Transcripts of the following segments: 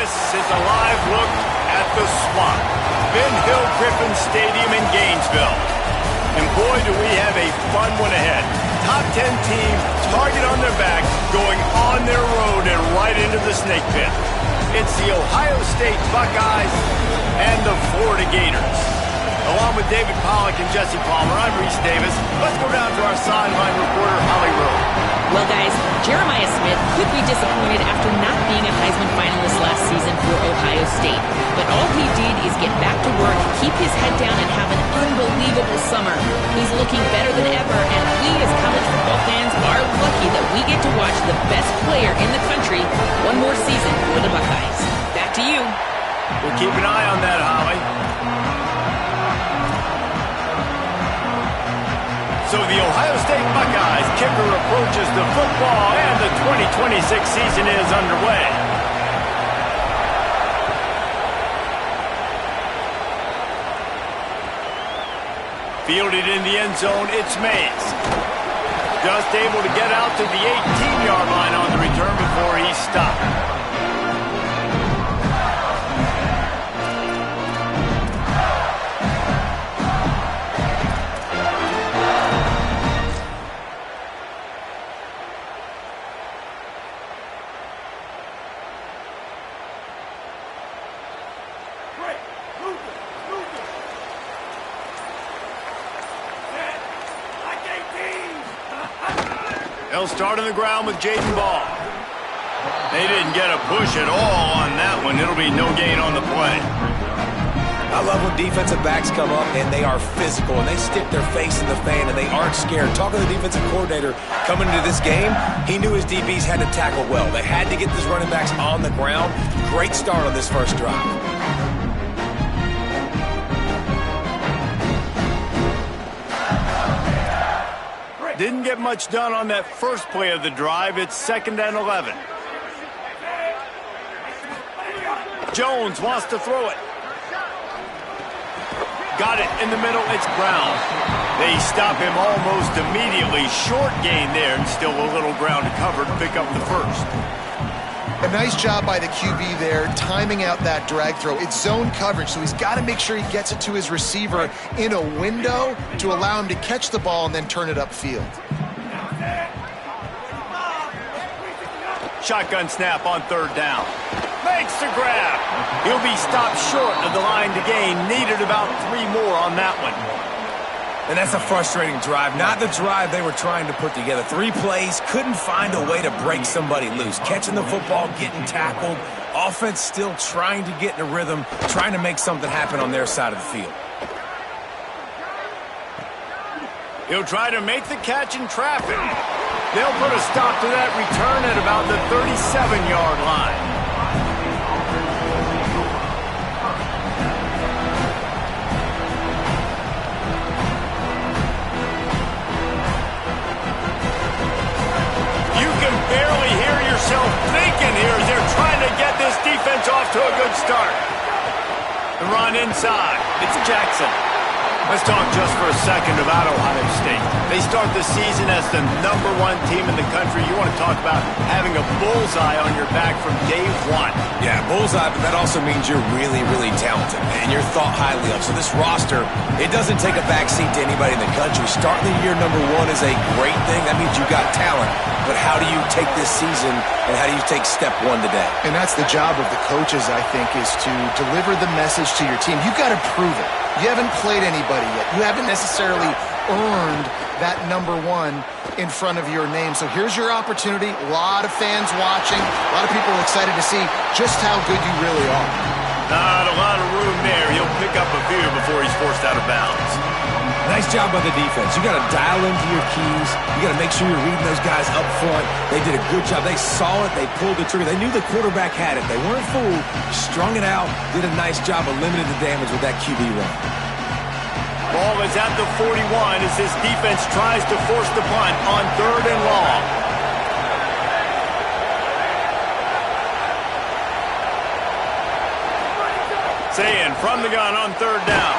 This is a live look at the Swamp, Ben Hill Griffin Stadium in Gainesville. And boy, do we have a fun one ahead. Top 10 team, target on their back, going on their road and right into the snake pit. It's the Ohio State Buckeyes and the Florida Gators. Along with David Pollack and Jesse Palmer, I'm Reese Davis. Let's go down to our sideline reporter, Holly Rowe. Well, guys, Jeremiah Smith could be disappointed after not being a Heisman finalist last season for Ohio State. But all he did is get back to work, keep his head down, and have an unbelievable summer. He's looking better than ever, and we as college football fans are lucky that we get to watch the best player in the country one more season for the Buckeyes. Back to you. We'll keep an eye on that, Holly. So the Ohio State Buckeyes kicker approaches the football, and the 2026 season is underway. Fielded in the end zone, it's Mays. Just able to get out to the 18-yard line on the return before he's stopped. They'll start on the ground with Jaden Ball. They didn't get a push at all on that one. It'll be no gain on the play. I love when defensive backs come up and they are physical and they stick their face in the fan and they aren't scared. Talking to the defensive coordinator coming into this game, he knew his DBs had to tackle well. They had to get these running backs on the ground. Great start on this first drive. Didn't get much done on that first play of the drive. It's 2nd and 11. Jones wants to throw it. Got it in the middle. It's Brown. They stop him almost immediately. Short gain there, and still a little ground to cover to pick up the first. A nice job by the QB there, timing out that drag throw. It's zone coverage, so he's got to make sure he gets it to his receiver in a window to allow him to catch the ball and then turn it upfield. Shotgun snap on 3rd down. Makes the grab. He'll be stopped short of the line to gain. Needed about 3 more on that one. And that's a frustrating drive. Not the drive they were trying to put together. 3 plays, couldn't find a way to break somebody loose. Catching the football, getting tackled. Offense still trying to get in a rhythm, trying to make something happen on their side of the field. He'll try to make the catch in traffic. They'll put a stop to that return at about the 37-yard line. Barely hear yourself thinking here as they're trying to get this defense off to a good start. The run inside. It's Jackson. Let's talk just for a second about Ohio State. They start the season as the #1 team in the country. You want to talk about having a bullseye on your back from day one. Yeah, bullseye, but that also means you're really, really talented, and you're thought highly of. So this roster, it doesn't take a backseat to anybody in the country. Starting the year #1 is a great thing. That means you got talent. But how do you take this season, and how do you take step 1 today? And that's the job of the coaches, I think, is to deliver the message to your team. You've got to prove it. You haven't played anybody yet. You haven't necessarily earned that #1 in front of your name. So here's your opportunity. A lot of fans watching. A lot of people excited to see just how good you really are. Not a lot of room there. He'll pick up a few before he's forced out of bounds. Nice job by the defense. You got to dial into your keys. You got to make sure you're reading those guys up front. They did a good job. They saw it. They pulled the trigger. They knew the quarterback had it. They weren't fooled. Strung it out. Did a nice job of limiting the damage with that QB run. Ball is at the 41 as this defense tries to force the punt on 3rd and long. Sayin from the gun on 3rd down.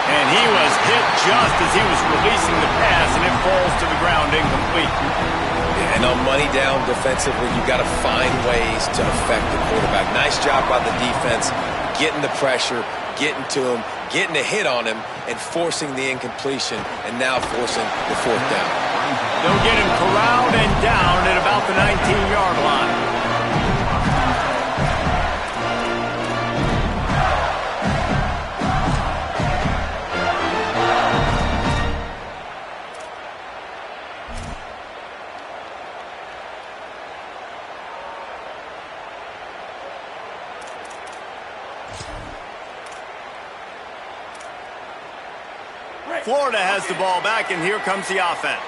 And he was hit just as he was releasing the pass, and it falls to the ground incomplete. Yeah, And on money down defensively, you've got to find ways to affect the quarterback. Nice job by the defense, getting the pressure, getting to him, getting a hit on him, and forcing the incompletion, and now forcing the fourth down. They'll get him corralled and down at about the 19-yard line. Florida has the ball back, and here comes the offense.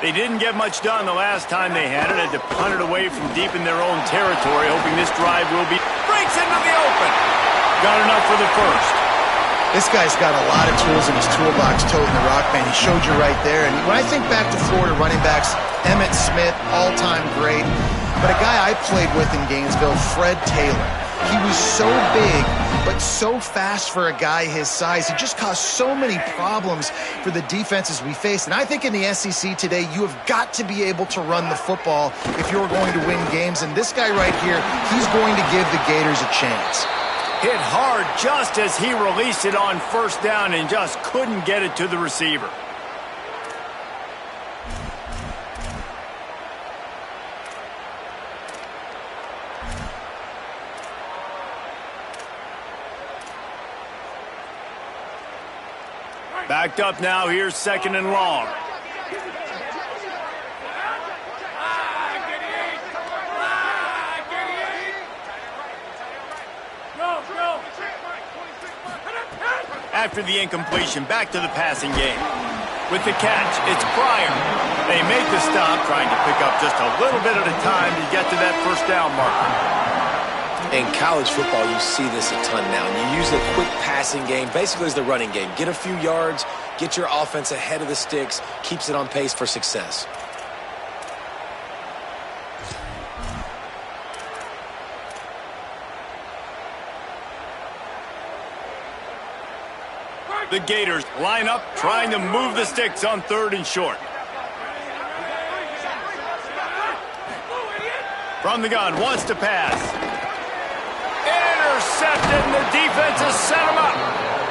They didn't get much done the last time they had it. Had to punt it away from deep in their own territory, hoping this drive will be... Breaks into the open. Got enough for the first. This guy's got a lot of tools in his toolbox, toting the rock, man. He showed you right there. And when I think back to Florida running backs, Emmitt Smith, all-time great. But a guy I played with in Gainesville, Fred Taylor. He was so big, but so fast for a guy his size. He just caused so many problems for the defenses we faced. And I think in the SEC today, you have got to be able to run the football if you're going to win games. And this guy right here, he's going to give the Gators a chance. Hit hard just as he released it on first down and just couldn't get it to the receiver. Backed up now, here's second and long. After the incompletion, back to the passing game. With the catch, it's Pryor. They make the stop, trying to pick up just a little bit at a time to get to that first down marker. In college football, you see this a ton now. And you use a quick passing game, basically as the running game. Get a few yards, get your offense ahead of the sticks, keeps it on pace for success. The Gators line up, trying to move the sticks on third and short. From the gun, wants to pass. Intercepted, and the defense has set him up.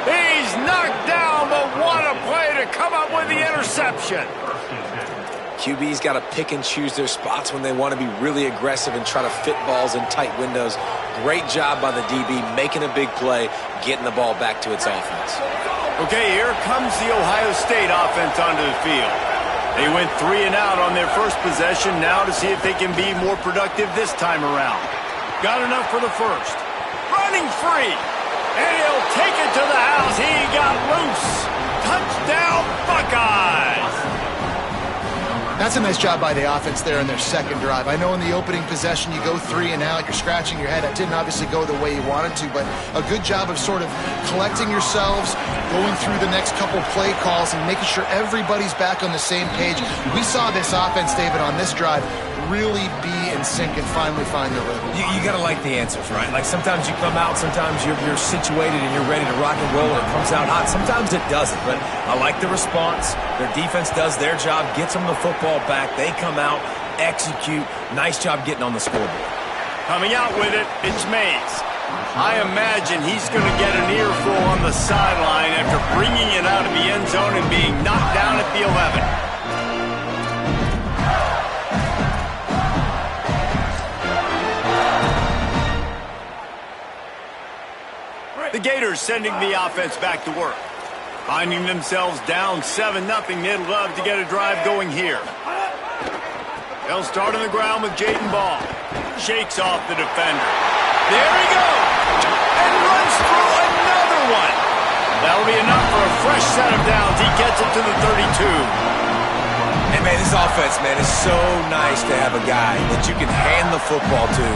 He's knocked down, but what a play to come up with the interception. QB's got to pick and choose their spots when they want to be really aggressive and try to fit balls in tight windows. Great job by the DB, making a big play, getting the ball back to its offense. Okay, here comes the Ohio State offense onto the field. They went 3 and out on their first possession, now to see if they can be more productive this time around. Got enough for the first. Running free. And he'll take it to the house. He got loose. Touchdown, Buckeyes. That's a nice job by the offense there in their second drive. I know in the opening possession you go 3 and out, you're scratching your head. It didn't obviously go the way you wanted to, but a good job of sort of collecting yourselves, going through the next couple play calls and making sure everybody's back on the same page. We saw this offense, David, on this drive really be in sync and finally find the rhythm. You got to like the answers, right? Like sometimes you come out, sometimes you're situated and you're ready to rock and roll and it comes out hot. Sometimes it doesn't, but I like the response. Their defense does their job, gets them the football back. They come out, execute. Nice job getting on the scoreboard. Coming out with it, it's Mays. I imagine he's going to get an earful on the sideline after bringing it out of the end zone and being knocked down at the 11. The Gators sending the offense back to work. Finding themselves down 7-0, they'd love to get a drive going here. They'll start on the ground with Jaden Ball. Shakes off the defender. There he goes! And runs through another one! That'll be enough for a fresh set of downs. He gets it to the 32. Hey, man, this offense, man, is so nice to have a guy that you can hand the football to,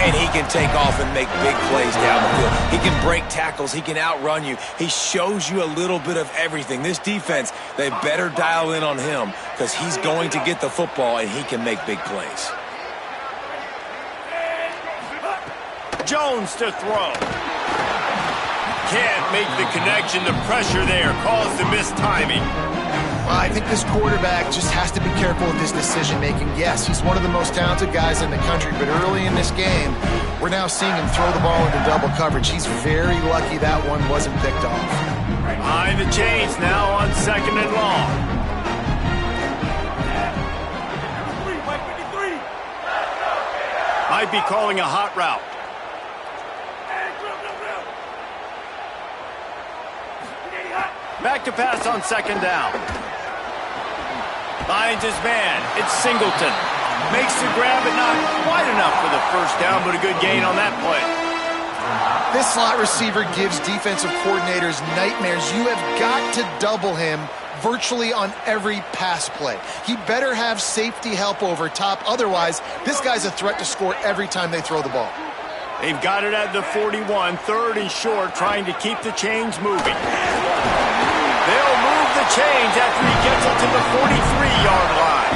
and he can take off and make big plays down the field. He can break tackles. He can outrun you. He shows you a little bit of everything. This defense, they better dial in on him because he's going to get the football, and he can make big plays. Jones to throw. Can't make the connection. The pressure there caused the missed timing. I think this quarterback just has to be careful with his decision-making. Yes, he's one of the most talented guys in the country, but early in this game, we're now seeing him throw the ball into double coverage. He's very lucky that one wasn't picked off. Behind the chains now on 2nd and long. Might be calling a hot route. Back to pass on 2nd down. Finds his man. It's Singleton. Makes the grab, but not quite enough for the first down, but a good gain on that play. This slot receiver gives defensive coordinators nightmares. You have got to double him virtually on every pass play. He better have safety help over top. Otherwise, this guy's a threat to score every time they throw the ball. They've got it at the 41, 3rd and short, trying to keep the chains moving. They'll move the chains after he gets it to the 43-yard line.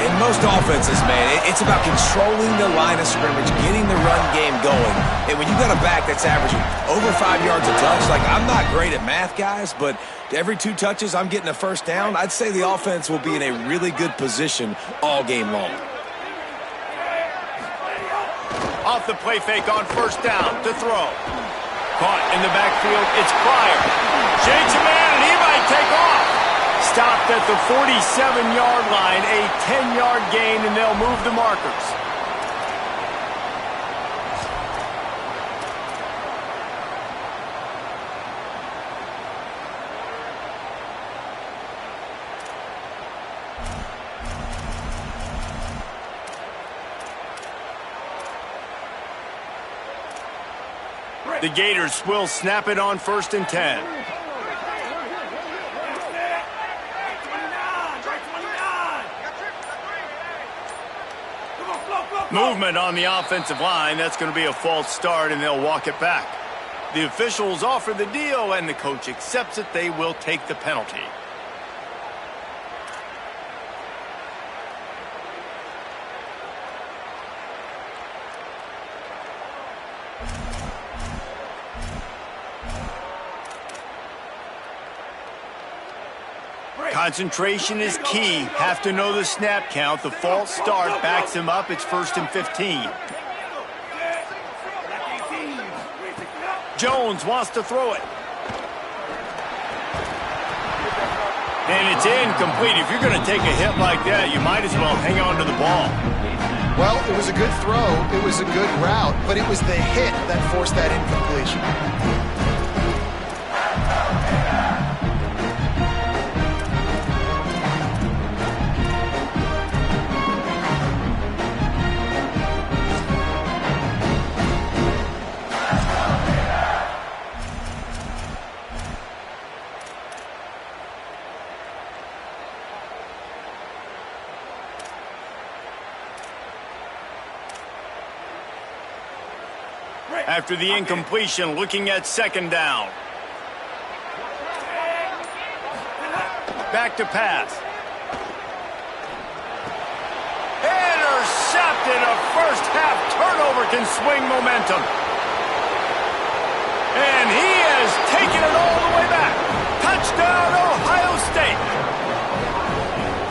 In most offenses, man, it's about controlling the line of scrimmage, getting the run game going. And when you got a back that's averaging over 5 yards a touch, like, I'm not great at math, guys, but every 2 touches I'm getting a first down, I'd say the offense will be in a really good position all game long. Off the play fake on 1st down to throw. Caught in the backfield, it's Pryor. Shakes a man, and he might take off. Stopped at the 47-yard line, a 10-yard gain, and they'll move the markers. The Gators will snap it on 1st and 10. Movement on the offensive line. That's going to be a false start, and they'll walk it back. The officials offer the deal, and the coach accepts it. They will take the penalty. Concentration is key. Have to know the snap count. The false start backs him up. It's 1st and 15. Jones wants to throw it. And it's incomplete. If you're going to take a hit like that, you might as well hang on to the ball. Well, it was a good throw. It was a good route, but it was the hit that forced that incompletion. After the incompletion, looking at 2nd down. Back to pass. Intercepted. A first-half turnover can swing momentum. And he has taken it all the way back. Touchdown, Ohio State.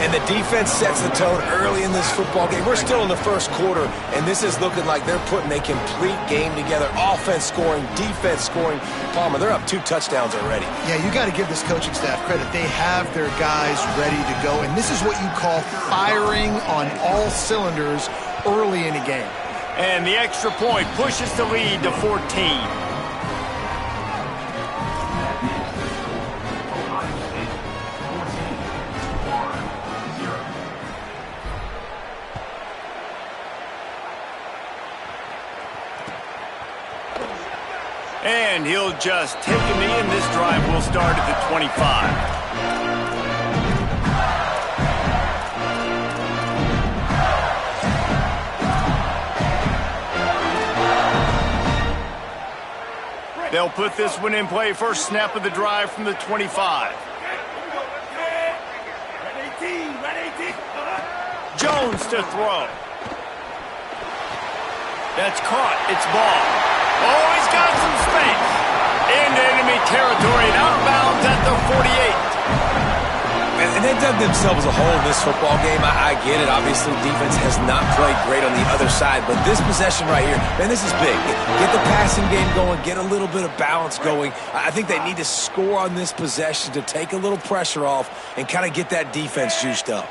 And the defense sets the tone early in this football game. We're still in the 1st quarter, and this is looking like they're putting a complete game together. Offense scoring, defense scoring. Palmer, they're up 2 touchdowns already. Yeah, you got to give this coaching staff credit. They have their guys ready to go, and this is what you call firing on all cylinders early in a game. And the extra point pushes the lead to 14. And he'll just take a knee, and this drive will start at the 25. They'll put this one in play. First snap of the drive from the 25. Jones to throw. That's caught. It's ball. Oh, he's got some space. Into enemy territory and out of bounds at the 48. And they dug themselves a hole in this football game. I get it. Obviously, defense has not played great on the other side. But this possession right here, man, this is big. Get the passing game going. Get a little bit of balance going. I think they need to score on this possession to take a little pressure off and kind of get that defense juiced up.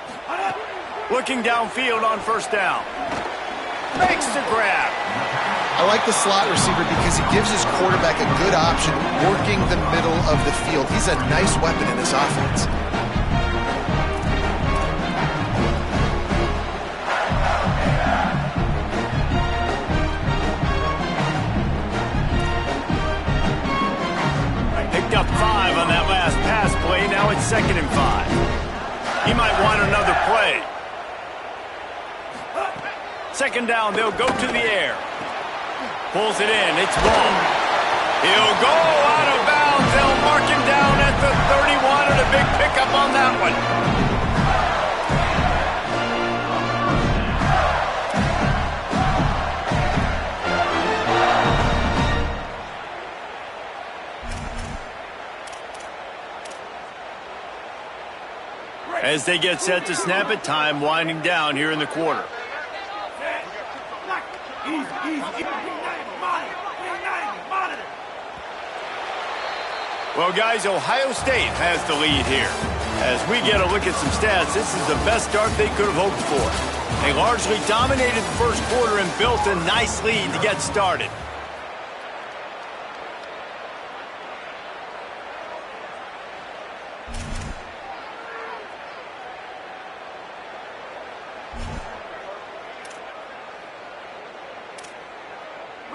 Looking downfield on first down. Makes the grab. I like the slot receiver because he gives his quarterback a good option working the middle of the field. He's a nice weapon in this offense. Picked up 5 on that last pass play. Now it's 2nd and 5. He might want another play. 2nd down, they'll go to the air. Pulls it in, it's ball. He'll go out of bounds. They'll mark him down at the 31 and a big pickup on that one. As they get set to snap it, time winding down here in the quarter. Well, guys, Ohio State has the lead here. As we get a look at some stats, this is the best start they could have hoped for. They largely dominated the first quarter and built a nice lead to get started.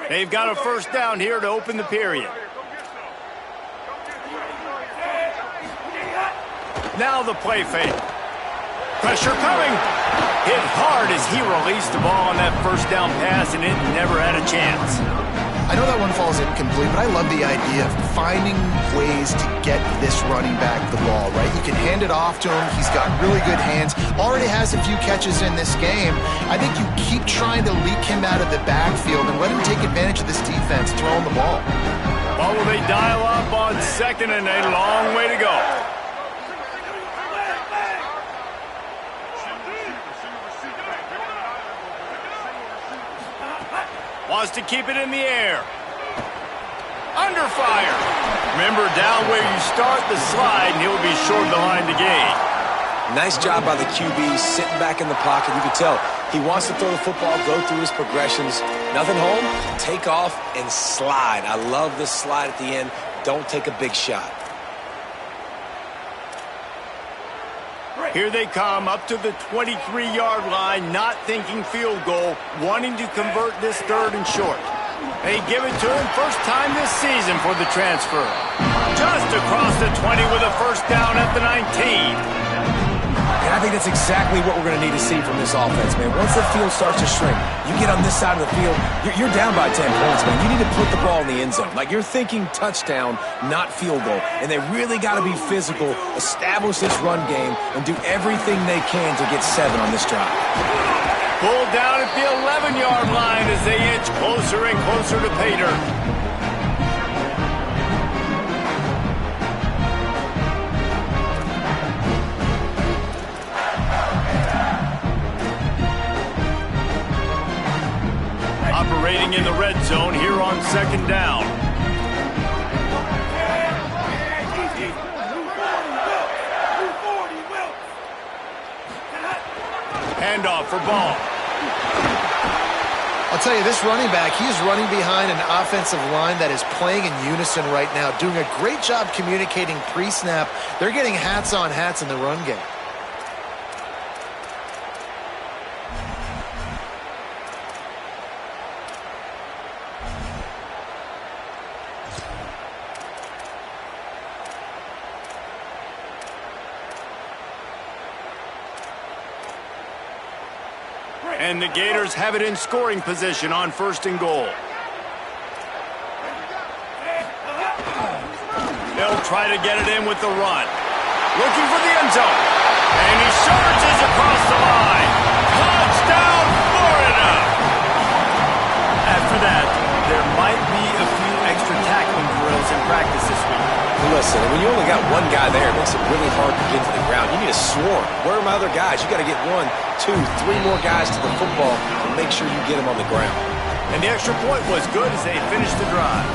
They've got a first down here to open the period. Now the play fake. Pressure coming. Hit hard as he released the ball on that first down pass, and it never had a chance. I know that one falls incomplete, but I love the idea of finding ways to get this running back the ball, right? You can hand it off to him. He's got really good hands. Already has a few catches in this game. I think you keep trying to leak him out of the backfield and let him take advantage of this defense throwing the ball. Well, will they dial up on 2nd and a long way to go? Wants to keep it in the air. Under fire. Remember, down where you start the slide, and he'll be short behind the gain. Nice job by the QB, sitting back in the pocket. You can tell he wants to throw the football, go through his progressions. Nothing home, take off, and slide. I love this slide at the end. Don't take a big shot. Here they come up to the 23-yard line, not thinking field goal, wanting to convert this 3rd and short. They give it to him first time this season for the transfer. Just across the 20 with a first down at the 19. And I think that's exactly what we're going to need to see from this offense, man. Once the field starts to shrink, you get on this side of the field, you're down by 10 points, man. You need to put the ball in the end zone. Like, you're thinking touchdown, not field goal. And they really got to be physical, establish this run game, and do everything they can to get 7 on this drive. Pulled down at the 11-yard line as they inch closer and closer to pay dirt. Operating in the red zone here on 2nd down. Handoff for Ball. I'll tell you, this running back, he is running behind an offensive line that is playing in unison right now, doing a great job communicating pre-snap. They're getting hats on hats in the run game. And the Gators have it in scoring position on 1st and goal. They'll try to get it in with the run. Looking for the end zone. And he charges across the line. Touchdown, Florida! After that, there might be a few extra tackling drills in practice this week. Listen, when you only got one guy there, it makes it really hard to get to the ground. You need a swarm. Where are my other guys? You got to get 1, 2, 3 more guys to the football to make sure you get them on the ground. And the extra point was good as they finished the drive.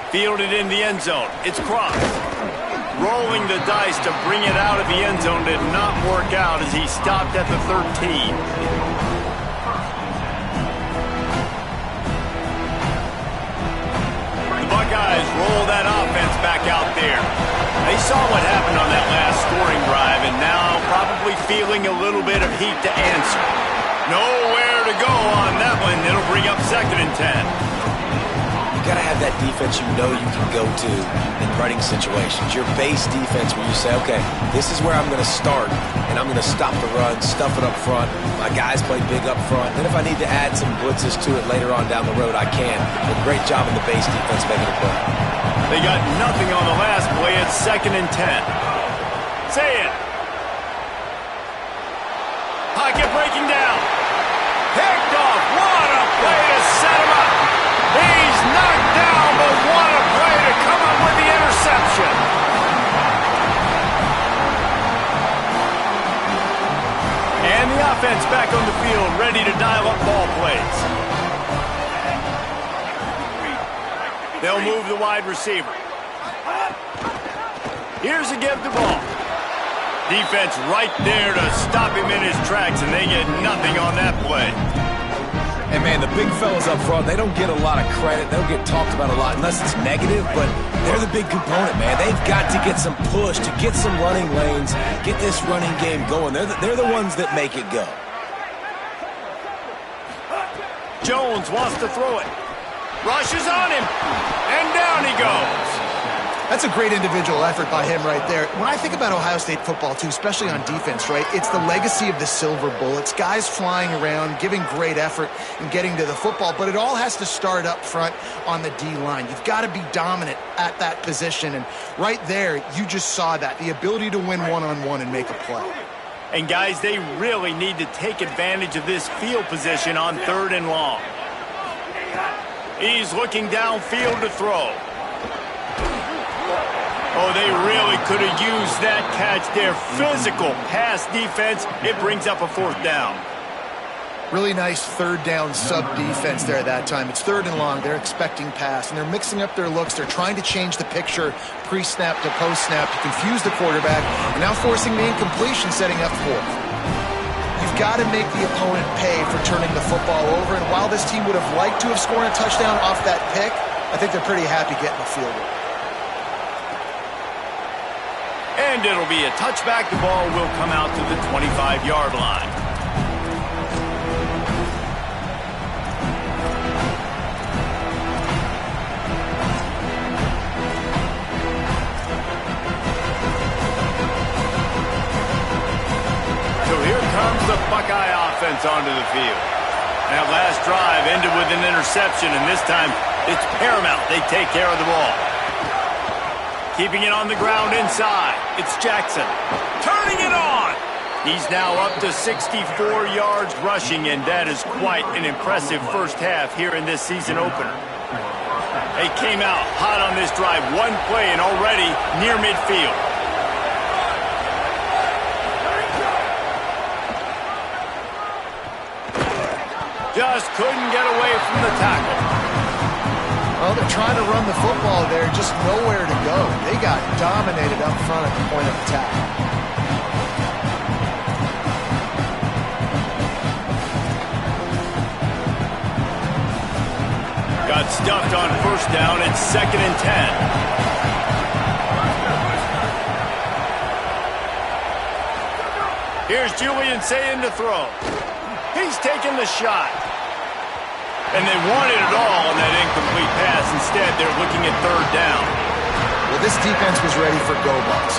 Fielded in the end zone. It's crossed. Rolling the dice to bring it out of the end zone did not work out as he stopped at the 13. The Buckeyes roll that offense back out there. They saw what happened on that last scoring drive and now probably feeling a little bit of heat to answer. Nowhere to go on that one. It'll bring up 2nd and 10. You got to have that defense you know you can go to in running situations. Your base defense where you say, okay, this is where I'm going to start, and I'm going to stop the run, stuff it up front. My guys play big up front. Then if I need to add some blitzes to it later on down the road, I can. But great job in the base defense making a play. They got nothing on the last play. It's 2nd and 10. Say it. Pocket breaking down. Picked off. What a play to set him up. He's knocked down, but what a play to come up with the interception. And the offense back on the field, ready to dial up ball plays. They'll move the wide receiver. Here's a give the ball. Defense right there to stop him in his tracks, and they get nothing on that play. And, man, the big fellas up front, they don't get a lot of credit. They don't get talked about a lot unless it's negative, but they're the big component, man. They've got to get some push, to get some running lanes, get this running game going. They're the ones that make it go. Jones wants to throw it. Rushes on him, and down he goes. That's a great individual effort by him right there. When I think about Ohio State football, too, especially on defense, right, it's the legacy of the Silver Bullets, guys flying around, giving great effort and getting to the football, but it all has to start up front on the D-line. You've got to be dominant at that position, and right there, you just saw that, the ability to win one-on-one and make a play. And, guys, they really need to take advantage of this field position on 3rd and long. He's looking downfield to throw. Oh, they really could have used that catch there. Physical pass defense. It brings up a 4th down. Really nice 3rd down sub-defense there at that time. It's 3rd and long. They're expecting pass, and they're mixing up their looks. They're trying to change the picture pre-snap to post-snap to confuse the quarterback, and now forcing the incompletion, setting up 4th. You've got to make the opponent pay for turning the football over, and while this team would have liked to have scored a touchdown off that pick, I think they're pretty happy getting the field goal. And it'll be a touchback. The ball will come out to the 25-yard line. So here comes the Buckeye offense onto the field. That last drive ended with an interception, and this time it's paramount. They take care of the ball. Keeping it on the ground inside. It's Jackson. Turning it on. He's now up to 64 yards rushing, and that is quite an impressive first half here in this season opener. They came out hot on this drive. One play and already near midfield. Just couldn't get away from the tackle. Well, they're trying to run the football there, just nowhere to go. They got dominated up front at the point of attack. Got stuffed on 1st down. It's 2nd and 10. Here's Julian Sayin to throw. He's taking the shot. And they wanted it all on that incomplete pass. Instead, they're looking at 3rd down. Well, this defense was ready for go balls.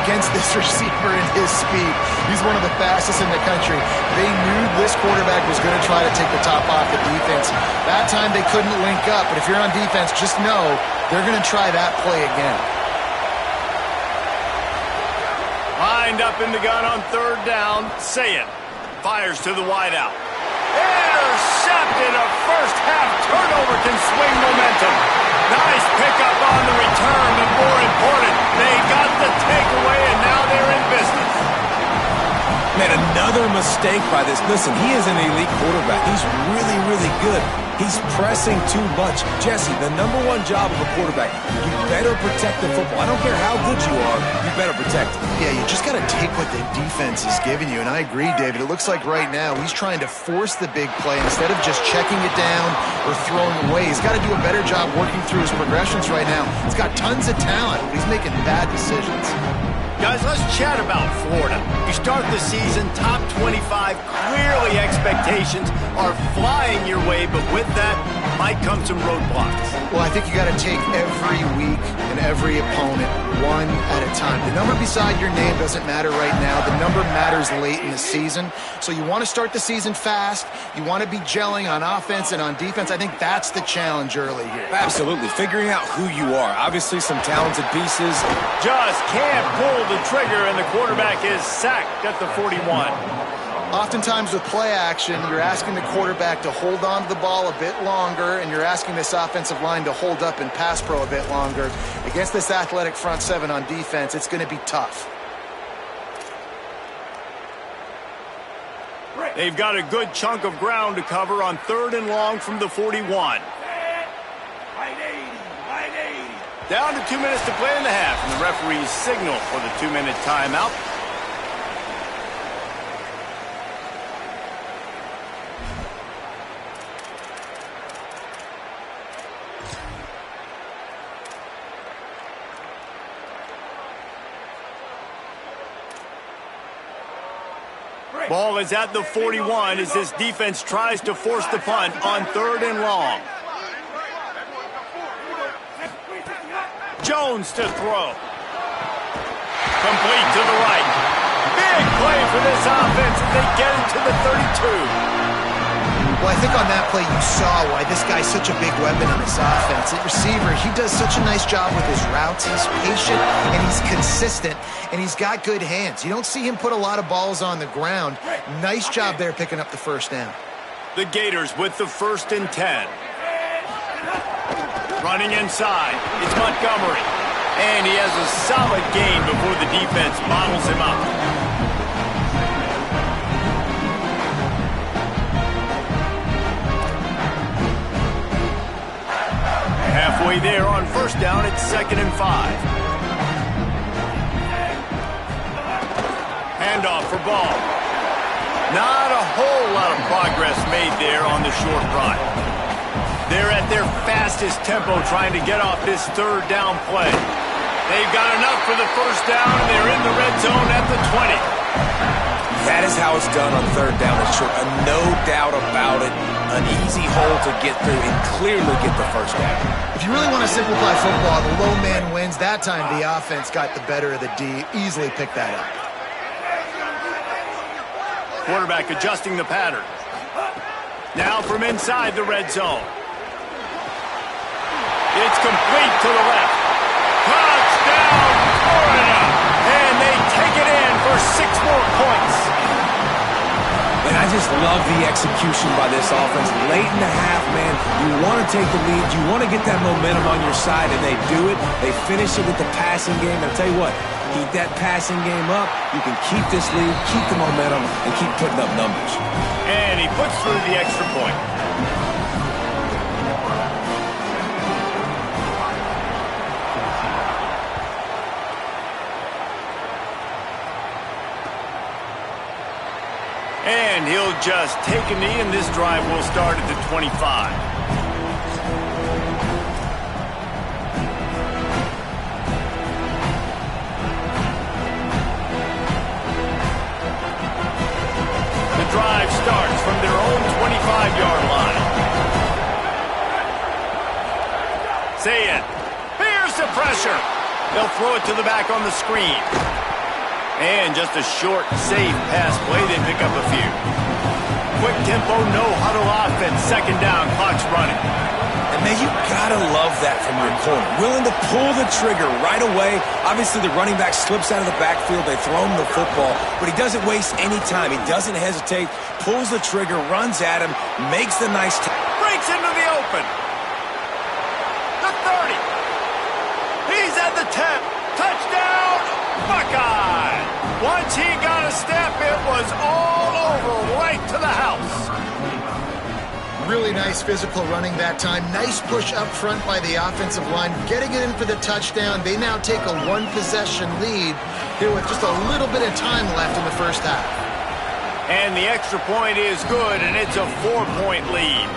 Against this receiver and his speed, he's one of the fastest in the country. They knew this quarterback was going to try to take the top off the defense. That time they couldn't link up, but if you're on defense, just know they're going to try that play again. Lined up in the gun on third down. Saying fires to the wideout. Intercepted. A first half turnover can swing momentum. Nice pickup on the return, but more important, they got the takeaway, and now they're in business. Man, another mistake by this. Listen, he is an elite quarterback. He's really, really good. He's pressing too much. Jesse, the number one job of a quarterback, you better protect the football. I don't care how good you are, you better protect it. Yeah, you just got to take what the defense is giving you, and I agree, David. It looks like right now he's trying to force the big play instead of just checking it down or throwing away. He's got to do a better job working through his progressions right now. He's got tons of talent, but he's making bad decisions. Guys, let's chat about Florida. You start the season top 25. Clearly expectations are flying your way, but with that might come some roadblocks. Well, I think you got to take every week and every opponent one at a time. The number beside your name doesn't matter right now. The number matters late in the season. So you want to start the season fast. You want to be gelling on offense and on defense. I think that's the challenge early here. Absolutely. Figuring out who you are. Obviously some talented pieces. Just can't pull the trigger, and the quarterback is sacked at the 41. Oftentimes with play action, you're asking the quarterback to hold on to the ball a bit longer, and you're asking this offensive line to hold up and pass pro a bit longer. Against this athletic front seven on defense, it's going to be tough. They've got a good chunk of ground to cover on third and long from the 41. Down to 2 minutes to play in the half, and the referees signal for the 2-minute timeout. Ball is at the 41 as this defense tries to force the punt on third and long. Jones to throw. Complete to the right. Big play for this offense as they get it to the 32. Well, I think on that play you saw why this guy's such a big weapon in this offense. At receiver, he does such a nice job with his routes. He's patient, and he's consistent, and he's got good hands. You don't see him put a lot of balls on the ground. Nice job there picking up the first down. The Gators with the 1st and 10. Running inside, it's Montgomery. And he has a solid gain before the defense bottles him up. Halfway there on first down, it's 2nd and 5. Handoff for Ball. Not a whole lot of progress made there on the short run. They're at their fastest tempo trying to get off this third down play. They've got enough for the first down, and they're in the red zone at the 20. That is how it's done on third down and short. No doubt about it. An easy hole to get through and clearly get the first down. If you really want to simplify football, the low man wins. That time the offense got the better of the D. Easily picked that up. Quarterback adjusting the pattern. Now from inside the red zone. It's complete to the left. Touchdown, Florida! And they take it in for 6 more points. And I just love the execution by this offense. Late in the half, man, you want to take the lead. You want to get that momentum on your side, and they do it. They finish it with the passing game. And I'll tell you what, keep that passing game up. You can keep this lead, keep the momentum, and keep putting up numbers. And he puts through the extra point. And he'll just take a knee, and this drive will start at the 25. The drive starts from their own 25-yard line. Say it. Here's the pressure. They'll throw it to the back on the screen. And just a short, safe pass play. They pick up a few. Quick tempo, no huddle offense. Second down, clock's running. And, man, you gotta love that from your corner. Willing to pull the trigger right away. Obviously, the running back slips out of the backfield. They throw him the football, but he doesn't waste any time. He doesn't hesitate, pulls the trigger, runs at him, makes the nice breaks into the open. The 30. He's at the 10. Touchdown, Buckeye. Once he got a step, it was all over, right to the house. Really nice physical running that time. Nice push up front by the offensive line. Getting it in for the touchdown. They now take a one-possession lead here with just a little bit of time left in the first half. And the extra point is good, and it's a 4-point lead.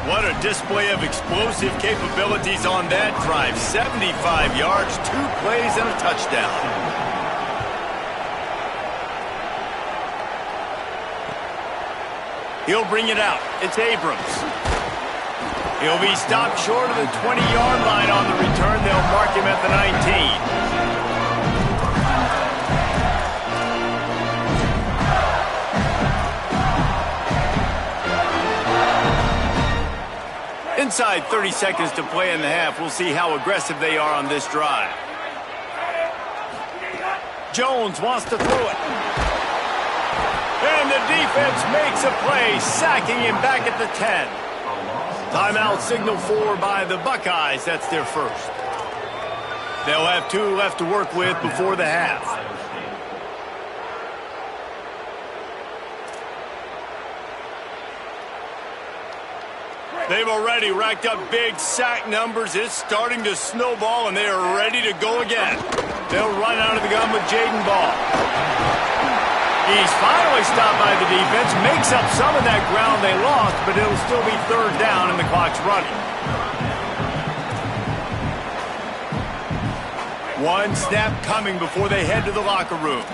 What a display of explosive capabilities on that drive. 75 yards, 2 plays, and a touchdown. He'll bring it out. It's Abrams. He'll be stopped short of the 20-yard line on the return. They'll mark him at the 19. Inside 30 seconds to play in the half. We'll see how aggressive they are on this drive. Jones wants to throw it. And the defense makes a play, sacking him back at the 10. Timeout signal for by the Buckeyes. That's their first. They'll have 2 left to work with before the half. They've already racked up big sack numbers. It's starting to snowball, and they are ready to go again. They'll run out of the gun with Jaden Ball. He's finally stopped by the defense, makes up some of that ground they lost, but it'll still be third down and the clock's running. One snap coming before they head to the locker room.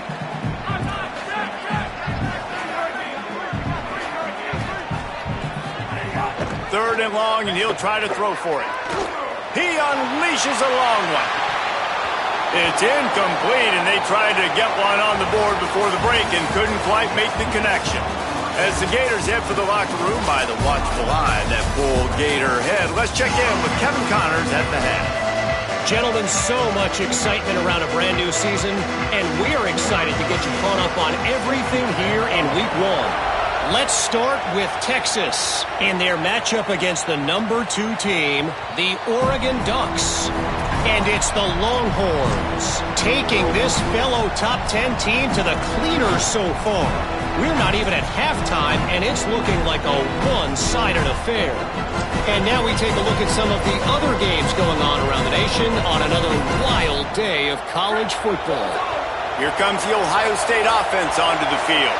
Third and long, and he'll try to throw for it. He unleashes a long one. It's incomplete, and they tried to get one on the board before the break and couldn't quite make the connection. As the Gators head for the locker room by the watchful eye, that full Gator head. Let's check in with Kevin Connors at the head. Gentlemen, so much excitement around a brand new season, and we're excited to get you caught up on everything here in Week 1. Let's start with Texas in their matchup against the number 2 team, the Oregon Ducks. And it's the Longhorns taking this fellow top 10 team to the cleaners so far. We're not even at halftime, and it's looking like a one-sided affair. And now we take a look at some of the other games going on around the nation on another wild day of college football. Here comes the Ohio State offense onto the field.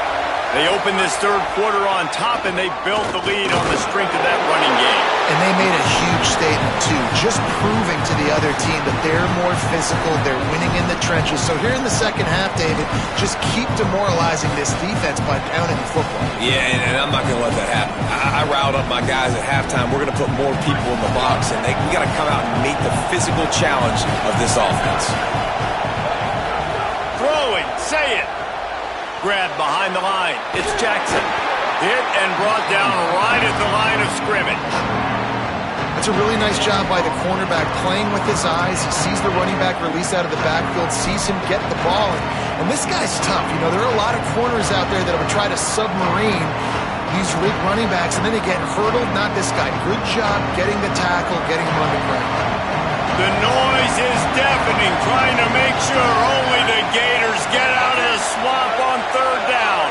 They opened this third quarter on top, and they built the lead on the strength of that running game. And they made a huge statement, too, just proving to the other team that they're more physical, they're winning in the trenches. So here in the second half, David, just keep demoralizing this defense by pounding the football. Yeah, and I'm not going to let that happen. I riled up my guys at halftime. We're going to put more people in the box, and we got to come out and meet the physical challenge of this offense. Throwing, say it. Grabbed behind the line. It's Jackson. Hit and brought down right at the line of scrimmage. That's a really nice job by the cornerback playing with his eyes. He sees the running back release out of the backfield, sees him get the ball. And this guy's tough. You know, there are a lot of corners out there that would try to submarine these running backs, and then they get hurdled. Not this guy. Good job getting the tackle, getting him on the ground. The noise is deafening, trying to make sure only the Gators get out of the swamp on third down.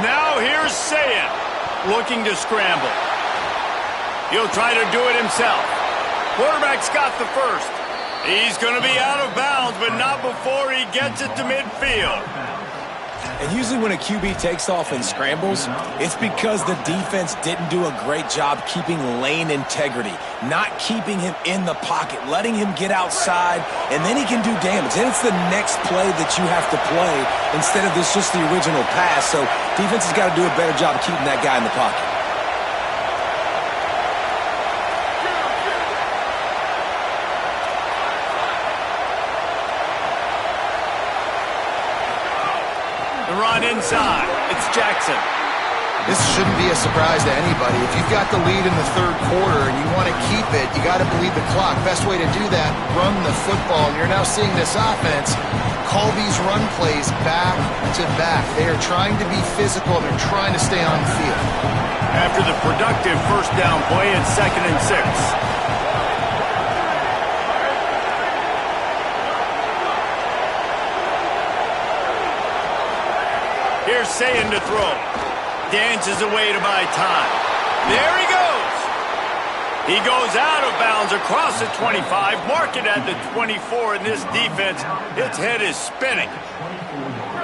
Now here's Sayet, looking to scramble. He'll try to do it himself. Quarterback's got the first. He's going to be out of bounds, but not before he gets it to midfield. And usually when a QB takes off and scrambles, it's because the defense didn't do a great job keeping lane integrity, not keeping him in the pocket, letting him get outside, and then he can do damage. And it's the next play that you have to play instead of this just the original pass. So defense has got to do a better job keeping that guy in the pocket. The run inside. It's Jackson. This shouldn't be a surprise to anybody. If you've got the lead in the third quarter and you want to keep it, you got to bleed the clock. Best way to do that, run the football. And you're now seeing this offense call these run plays back to back. They are trying to be physical. They're trying to stay on the field. After the productive first down play, it's 2nd and 6. Here's Sayin to throw. Dances away to buy time. There he goes. He goes out of bounds across the 25, mark it at the 24, and this defense, its head is spinning.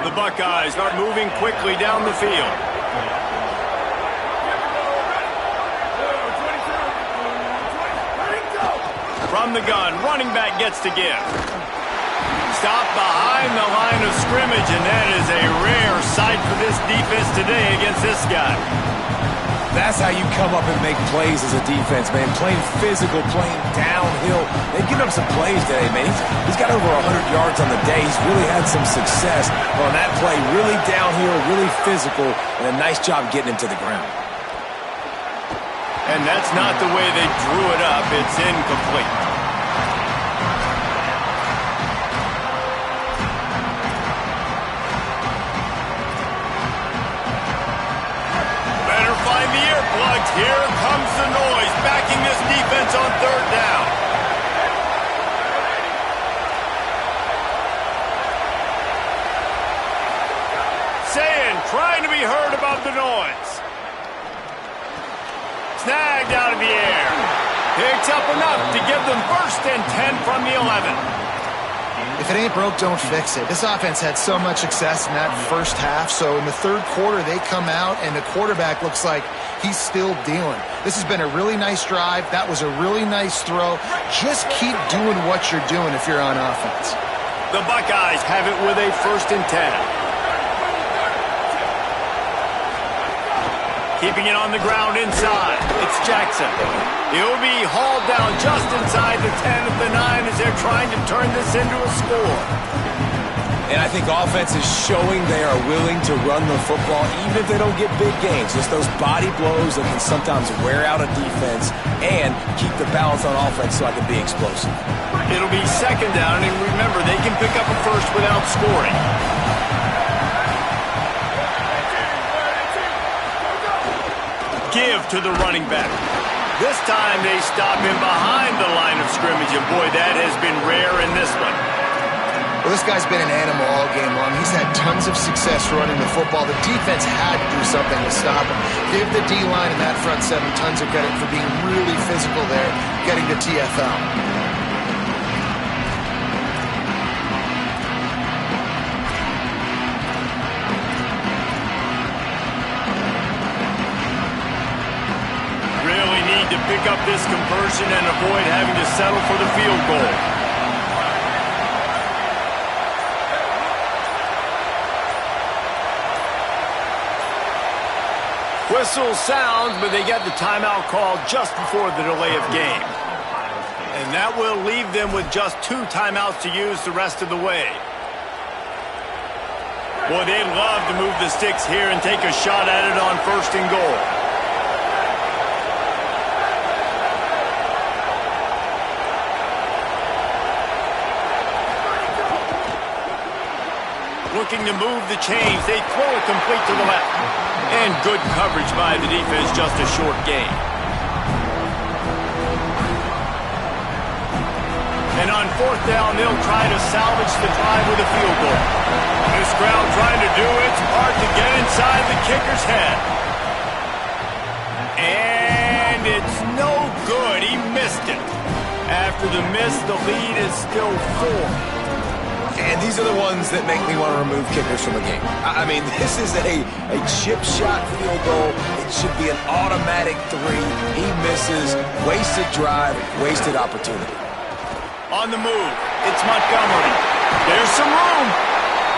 The Buckeyes are moving quickly down the field. From the gun, running back gets to give. Stop behind the line of scrimmage, and that is a rare sight for this defense today against this guy. That's how you come up and make plays as a defense, man. Playing physical, playing downhill. They've given up some plays today, man. He's got over 100 yards on the day. He's really had some success on that play. Really downhill, really physical, and a nice job getting him to the ground. And that's not the way they drew it up. It's incomplete. Here comes the noise, backing this defense on third down. Sayin trying to be heard above the noise. Snagged out of the air. Picks up enough to give them 1st and 10 from the 11. If it ain't broke, don't fix it. This offense had so much success in that first half, so in the third quarter they come out and the quarterback looks like he's still dealing. This has been a really nice drive. That was a really nice throw. Just keep doing what you're doing if you're on offense. The Buckeyes have it with a 1st and 10. Keeping it on the ground inside. It's Jackson. He'll be hauled down just inside the 10 at the 9 as they're trying to turn this into a score. And I think offense is showing they are willing to run the football even if they don't get big gains. Just those body blows that can sometimes wear out a defense and keep the balance on offense so I can be explosive. It'll be 2nd down, and remember, they can pick up a first without scoring. Give to the running back. This time they stop him behind the line of scrimmage, and boy, that has been rare in this one. Well, this guy's been an animal all game long. He's had tons of success running the football. The defense had to do something to stop him. Give the D-line and that front 7 tons of credit for being really physical there, getting to TFL. To pick up this conversion and avoid having to settle for the field goal. Whistle sounds, but they get the timeout called just before the delay of game. And that will leave them with just 2 timeouts to use the rest of the way. Boy, they'd love to move the sticks here and take a shot at it on 1st and goal. Looking to move the chains. They throw it complete to the left. And good coverage by the defense, just a short gain. And on 4th down, they'll try to salvage the drive with a field goal. This crowd trying to do its part to get inside the kicker's head. And it's no good. He missed it. After the miss, the lead is still 4. And these are the ones that make me want to remove kickers from a game. I mean, this is a chip shot field goal. It should be an automatic 3. He misses. Wasted drive, wasted opportunity. On the move, it's Montgomery. There's some room.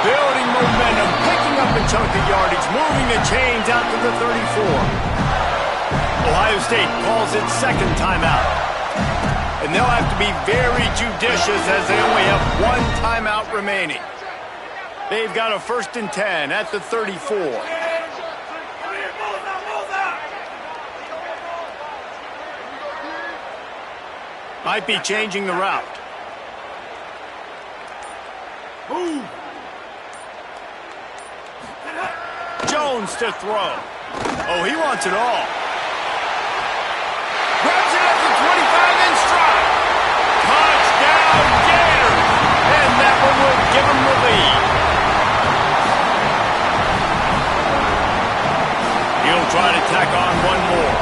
Building momentum, picking up a chunk of yardage, moving the chains out to the 34. Ohio State calls its 2nd timeout. And they'll have to be very judicious as they only have 1 timeout remaining. They've got a 1st and 10 at the 34. Might be changing the route. Move. Jones to throw. Oh, he wants it all. Grabs it at the 25 and strike. Touchdown, Gators. And that one will give him the lead. He'll try to tack on one more.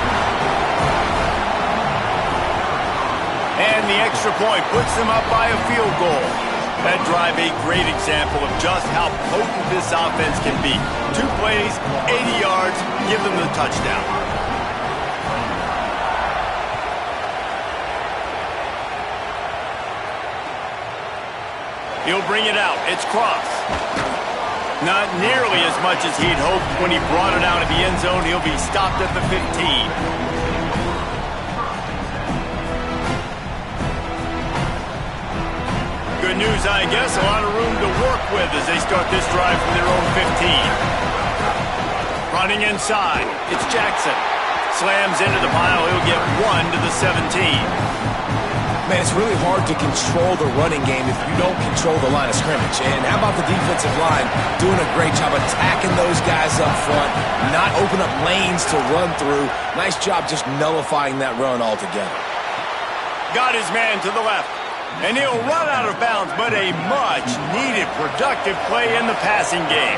And the extra point puts them up by a field goal. That drive a great example of just how potent this offense can be. 2 plays, 80 yards, give them the touchdown. He'll bring it out. It's Cross. Not nearly as much as he'd hoped when he brought it out of the end zone. He'll be stopped at the 15. Good news, I guess. A lot of room to work with as they start this drive from their own 15. Running inside. It's Jackson. Slams into the pile. He'll get 1 to the 17. Man, it's really hard to control the running game if you don't control the line of scrimmage. And how about the defensive line doing a great job attacking those guys up front, not open up lanes to run through. Nice job just nullifying that run altogether. Got his man to the left. And he'll run out of bounds, but a much-needed productive play in the passing game.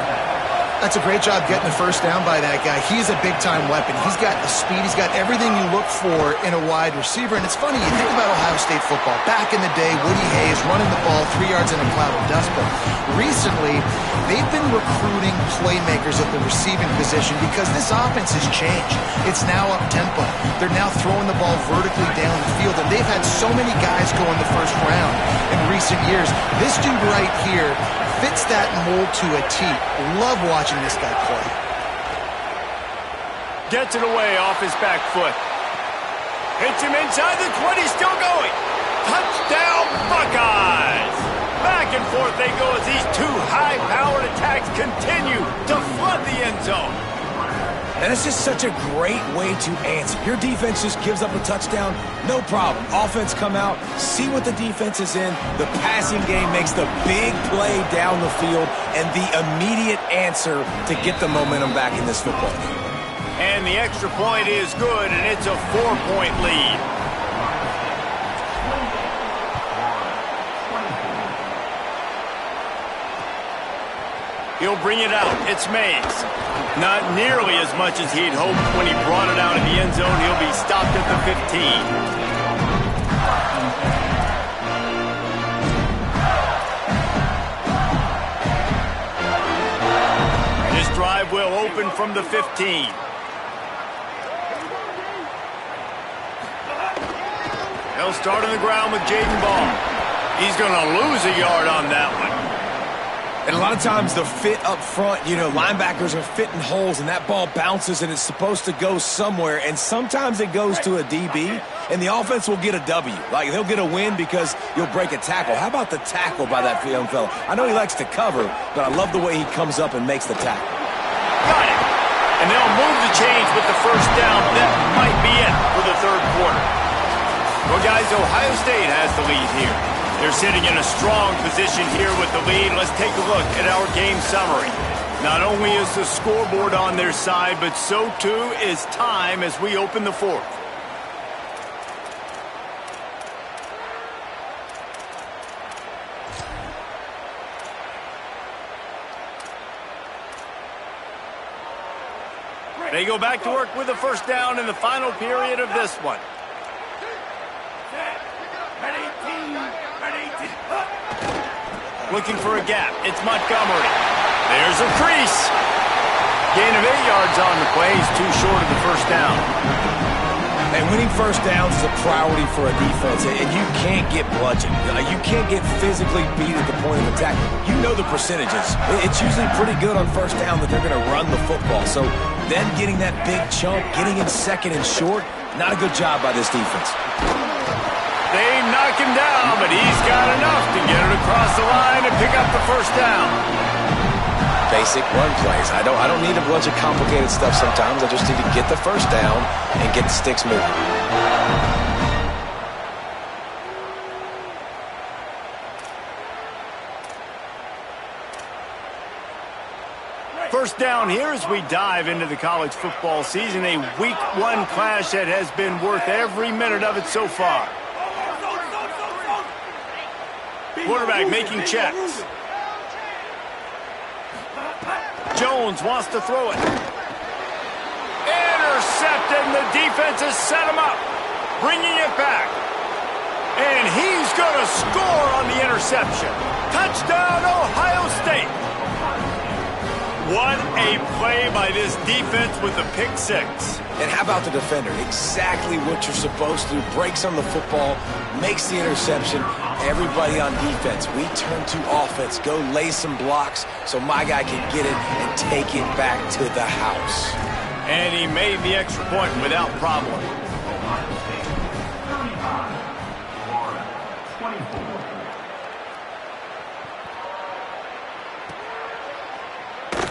That's a great job getting the first down by that guy. He's a big-time weapon. He's got the speed. He's got everything you look for in a wide receiver. And it's funny, you think about Ohio State football. Back in the day, Woody Hayes running the ball 3 yards in a cloud of dust. But recently, they've been recruiting playmakers at the receiving position because this offense has changed. It's now up-tempo. They're now throwing the ball vertically down the field. And they've had so many guys go in the first round in recent years. This dude right here fits that mold to a T. Love watching this guy play. Gets it away off his back foot. Hits him inside the 20, still going. Touchdown, Buckeyes! Back and forth they go as these 2 high-powered attacks continue to flood the end zone. And it's just such a great way to answer. Your defense just gives up a touchdown, no problem. Offense come out, see what the defense is in. The passing game makes the big play down the field and the immediate answer to get the momentum back in this football game. And the extra point is good, and it's a 4-point lead. He'll bring it out. It's Mays. Not nearly as much as he'd hoped when he brought it out of the end zone. He'll be stopped at the 15. This drive will open from the 15. They'll start on the ground with Jaden Ball. He's going to lose a yard on that one. And a lot of times the fit up front, linebackers are fitting holes and that ball bounces and it's supposed to go somewhere. And sometimes it goes to a DB and the offense will get a W. Like they'll get a win because you'll break a tackle. How about the tackle by that young fella? I know he likes to cover, but I love the way he comes up and makes the tackle. Got it. And they'll move the chains with the first down. That might be it for the third quarter. Well, guys, Ohio State has the lead here. They're sitting in a strong position here with the lead. Let's take a look at our game summary. Not only is the scoreboard on their side, but so too is time as we open the fourth. They go back to work with the first down in the final period of this one. Looking for a gap. It's Montgomery. There's a crease. Gain of 8 yards on the play. He's too short of the first down. And winning first downs is a priority for a defense, and you can't get bludgeoned. You can't get physically beat at the point of attack. You know the percentages. It's usually pretty good on first down that they're going to run the football. So then getting that big chunk, getting in second and short, not a good job by this defense. They knock him down, but he's got enough to get it across the line and pick up the first down. basic run plays. I don't need a bunch of complicated stuff sometimes. I just need to get the first down and get the sticks moving. First down here as we dive into the college football season, a week 1 clash that has been worth every minute of it so far. Quarterback making checks. Jones wants to throw it. Intercepted, and the defense has set him up. Bringing it back. And he's going to score on the interception. Touchdown, Ohio State. What a play by this defense with the pick 6. And how about the defender? Exactly what you're supposed to do. Breaks on the football, makes the interception. Everybody on defense, we turn to offense. Go lay some blocks so my guy can get it and take it back to the house. And he made the extra point without problem.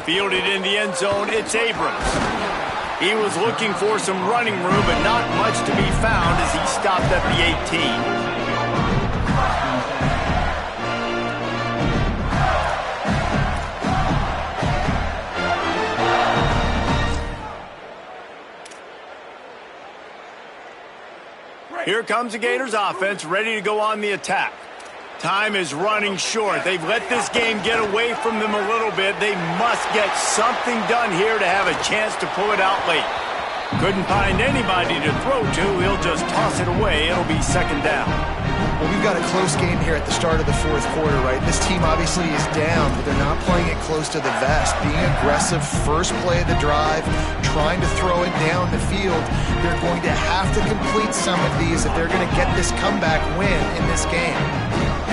Fielded in the end zone, it's Abrams. He was looking for some running room, but not much to be found as he stopped at the 18. Here comes the Gators offense, ready to go on the attack. Time is running short. They've let this game get away from them a little bit. They must get something done here to have a chance to pull it out late. Couldn't find anybody to throw to. He'll just toss it away. It'll be second down. Well, we've got a close game here at the start of the fourth quarter, right? This team obviously is down, but they're not playing it close to the vest. Being aggressive, first play of the drive, trying to throw it down the field. They're going to have to complete some of these if they're going to get this comeback win in this game.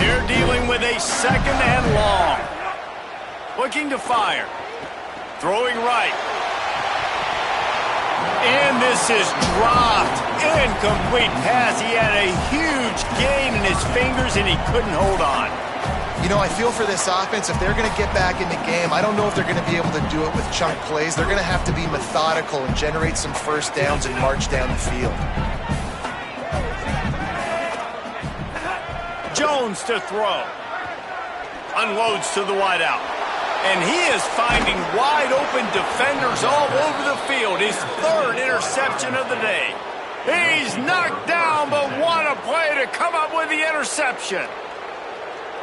They're dealing with a second and long. Looking to fire. Throwing right. And this is dropped. Incomplete pass. He had a huge gain in his fingers, and he couldn't hold on. You know, I feel for this offense, if they're going to get back in the game, I don't know if they're going to be able to do it with chunk plays. They're going to have to be methodical and generate some first downs and march down the field. Jones to throw. Unloads to the wideout. And he is finding wide-open defenders all over the field. His third interception of the day. He's knocked down, but what a play to come up with the interception.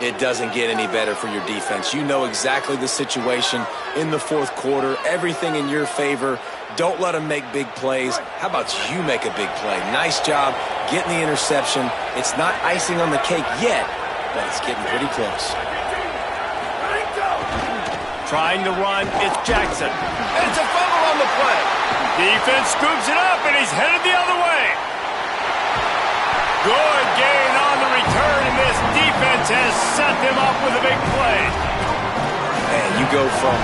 It doesn't get any better for your defense. You know exactly the situation in the fourth quarter. Everything in your favor. Don't let them make big plays. How about you make a big play? Nice job getting the interception. It's not icing on the cake yet, but it's getting pretty close. Trying to run, it's Jackson. And it's a fumble on the play. Defense scoops it up, and he's headed the other way. Good gain on the return, and this defense has set them up with a big play. And you go from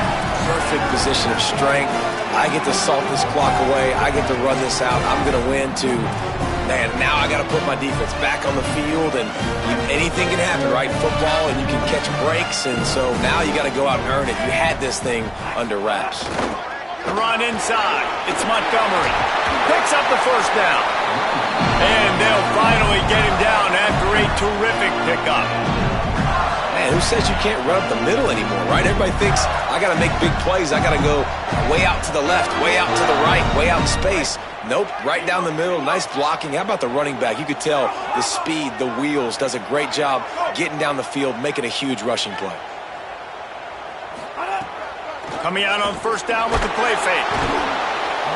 perfect position of strength. I get to salt this clock away. I get to run this out. I'm going to win to, man, now I got to put my defense back on the field, and anything can happen, right? Football, and you can catch breaks, and so now you got to go out and earn it. You had this thing under wraps. The run inside. It's Montgomery. Picks up the first down. And they'll finally get him down after a terrific pickup. Man, who says you can't run up the middle anymore, right? Everybody thinks I got to make big plays. I got to go way out to the left, way out to the right, way out in space. Nope, right down the middle. Nice blocking. How about the running back? You could tell the speed, the wheels, does a great job getting down the field, making a huge rushing play. Coming out on first down with the play fake.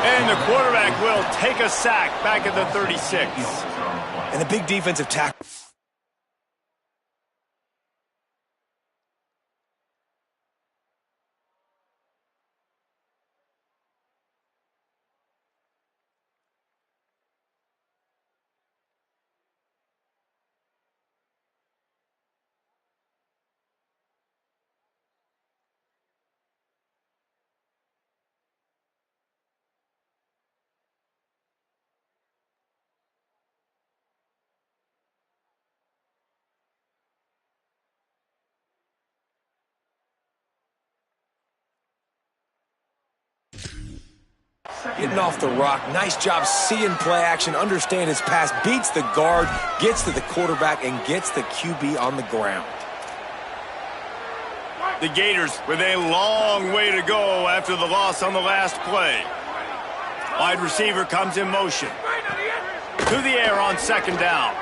And the quarterback will take a sack back at the 36. And the big defensive tackle. Getting off the rock. Nice job seeing play action, understand his pass, beats the guard, gets to the quarterback, and gets the QB on the ground. The Gators with a long way to go after the loss on the last play. Wide receiver comes in motion. To the air on second down.